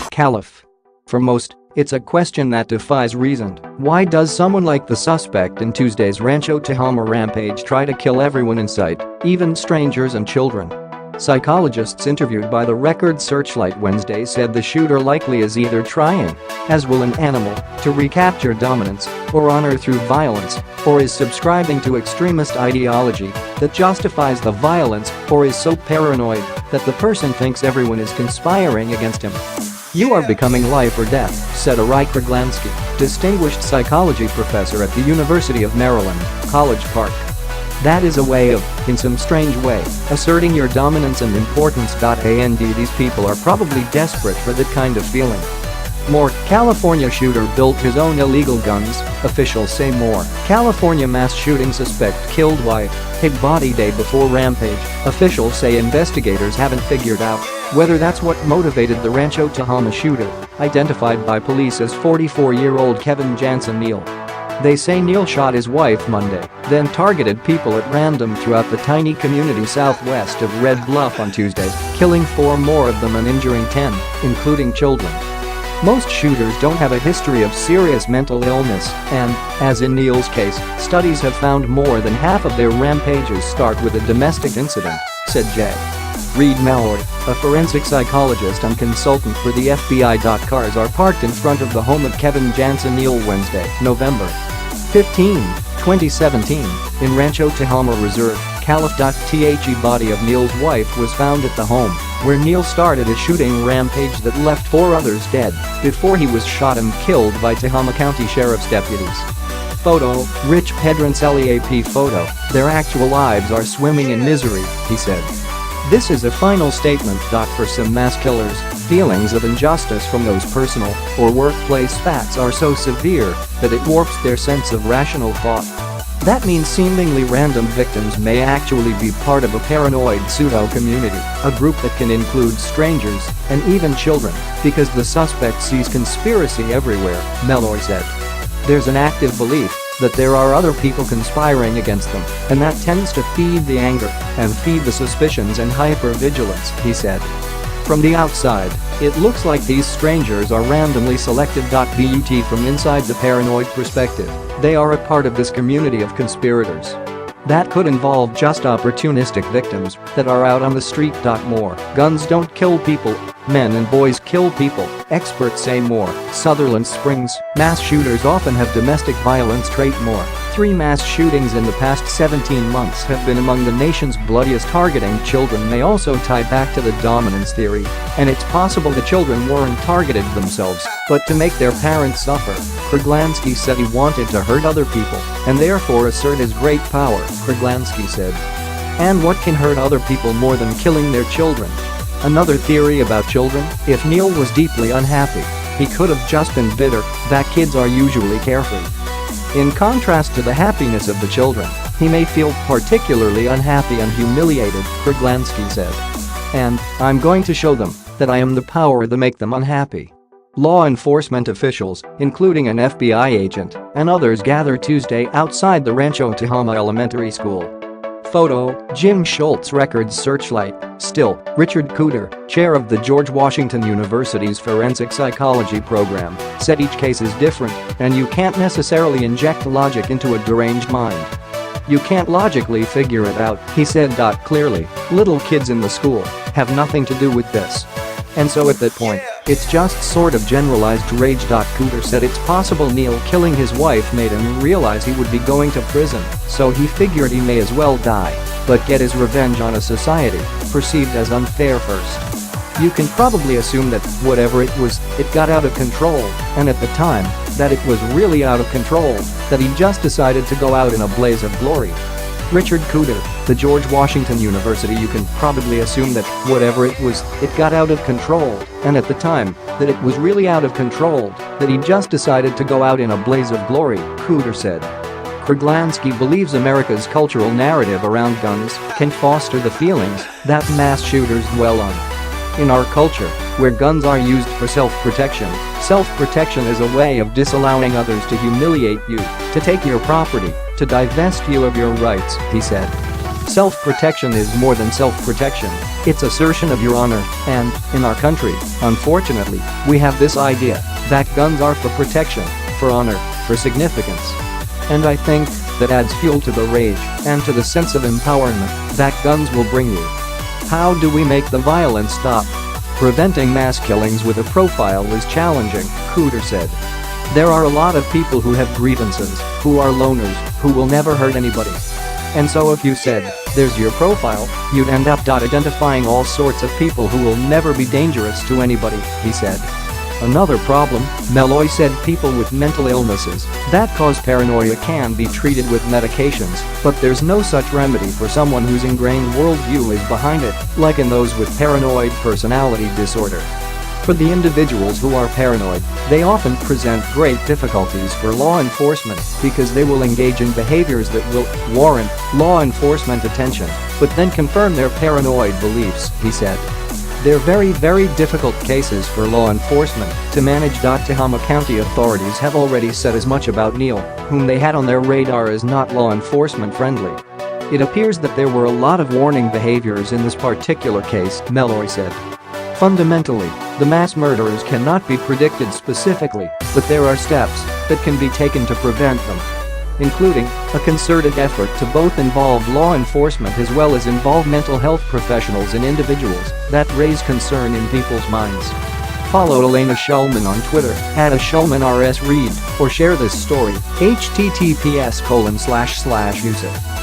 Caliph. For most, it's a question that defies reason. Why does someone like the suspect in Tuesday's Rancho Tehama rampage try to kill everyone in sight, even strangers and children? Psychologists interviewed by the Record Searchlight Wednesday said the shooter likely is either trying, as will an animal, to recapture dominance or honor through violence, or is subscribing to extremist ideology that justifies the violence, or is so paranoid that the person thinks everyone is conspiring against him. "You are becoming life or death," said Arai Kruglansky, distinguished psychology professor at the University of Maryland, College Park. "That is a way of, in some strange way, asserting your dominance and importance. And these people are probably desperate for that kind of feeling." More, California shooter built his own illegal guns, officials say. More, California mass shooting suspect killed wife, hid body day before rampage, officials say. Investigators haven't figured out whether that's what motivated the Rancho Tehama shooter, identified by police as 44-year-old Kevin Jansen Neal. They say Neal shot his wife Monday, then targeted people at random throughout the tiny community southwest of Red Bluff on Tuesday, killing 4 more of them and injuring 10, including children. Most shooters don't have a history of serious mental illness and, as in Neal's case, studies have found more than half of their rampages start with a domestic incident, said J. Reed Malloy, a forensic psychologist and consultant for the FBI. Cars are parked in front of the home of Kevin Jansen Neal Wednesday, November 15, 2017, in Rancho Tehama Reserve, Caliph. The body of Neal's wife was found at the home, where Neal started a shooting rampage that left 4 others dead before he was shot and killed by Tehama County Sheriff's deputies. Photo, Rich Pedroncelli. AP photo, "Their actual lives are swimming in misery," he said. "This is a final statement. For some mass killers, feelings of injustice from those personal or workplace facts are so severe that it warps their sense of rational thought. That means seemingly random victims may actually be part of a paranoid pseudo-community, a group that can include strangers and even children, because the suspect sees conspiracy everywhere," Malloy said. "There's an active belief that there are other people conspiring against them, and that tends to feed the anger and feed the suspicions and hypervigilance," he said. "From the outside, it looks like these strangers are randomly selected. But from inside the paranoid perspective, they are a part of this community of conspirators. That could involve just opportunistic victims that are out on the street. More, guns don't kill people. Men and boys kill people, experts say. More, Sutherland Springs, mass shooters often have domestic violence trait. More, 3 mass shootings in the past 17 months have been among the nation's bloodiest. Targeting children may also tie back to the dominance theory, and it's possible the children weren't targeted themselves, but to make their parents suffer." Kruglansky said he wanted to hurt other people and therefore assert his great power, Kruglansky said. "And what can hurt other people more than killing their children?" Another theory about children: if Neal was deeply unhappy, he could have just been bitter that kids are usually carefree. In contrast to the happiness of the children, he may feel particularly unhappy and humiliated, Kruglansky said. "And I'm going to show them that I am the power to make them unhappy." Law enforcement officials, including an FBI agent and others, gathered Tuesday outside the Rancho Tehama Elementary School. Photo, Jim Schultz. Record Searchlight. Still, Richard Cooter, chair of the George Washington University's Forensic Psychology program, said each case is different and you can't necessarily inject logic into a deranged mind. "You can't logically figure it out," he said. "Clearly, little kids in the school have nothing to do with this. And so at that point, it's just sort of generalized rage." Cooter said it's possible Neal killing his wife made him realize he would be going to prison, so he figured he may as well die, but get his revenge on a society perceived as unfair first. "You can probably assume that, whatever it was, it got out of control, and at the time, that it was really out of control, that he just decided to go out in a blaze of glory." Richard Cooter, the George Washington University. "You can probably assume that, whatever it was, it got out of control, and at the time, that it was really out of control, that he just decided to go out in a blaze of glory," Cooter said. Kruglansky believes America's cultural narrative around guns can foster the feelings that mass shooters dwell on. "In our culture, where guns are used for self-protection. Self-protection is a way of disallowing others to humiliate you, to take your property, to divest you of your rights, he said. Self-protection is more than self-protection. It's assertion of your honor, and, in our country, unfortunately, we have this idea that guns are for protection, for honor, for significance. And I think that adds fuel to the rage and to the sense of empowerment that guns will bring you. How do we make the violence stop? Preventing mass killings with a profile is challenging, Cooter said. There are a lot of people who have grievances, who are loners, who will never hurt anybody. And so if you said, there's your profile, you'd end up identifying all sorts of people who will never be dangerous to anybody, he said. Another problem, Meloy said, people with mental illnesses that cause paranoia can be treated with medications, but there's no such remedy for someone whose ingrained worldview is behind it, like in those with paranoid personality disorder. For the individuals who are paranoid, they often present great difficulties for law enforcement because they will engage in behaviors that will warrant law enforcement attention, but then confirm their paranoid beliefs, he said. They're very difficult cases for law enforcement to manage. Tehama County authorities have already said as much about Neil, whom they had on their radar as not law enforcement friendly. It appears that there were a lot of warning behaviors in this particular case, Meloy said. Fundamentally, the mass murderers cannot be predicted specifically, but there are steps that can be taken to prevent them, including a concerted effort to both involve law enforcement as well as involve mental health professionals and individuals that raise concern in people's minds. Follow Elena Shulman on Twitter @ShulmanRSRead or share this story https://use it.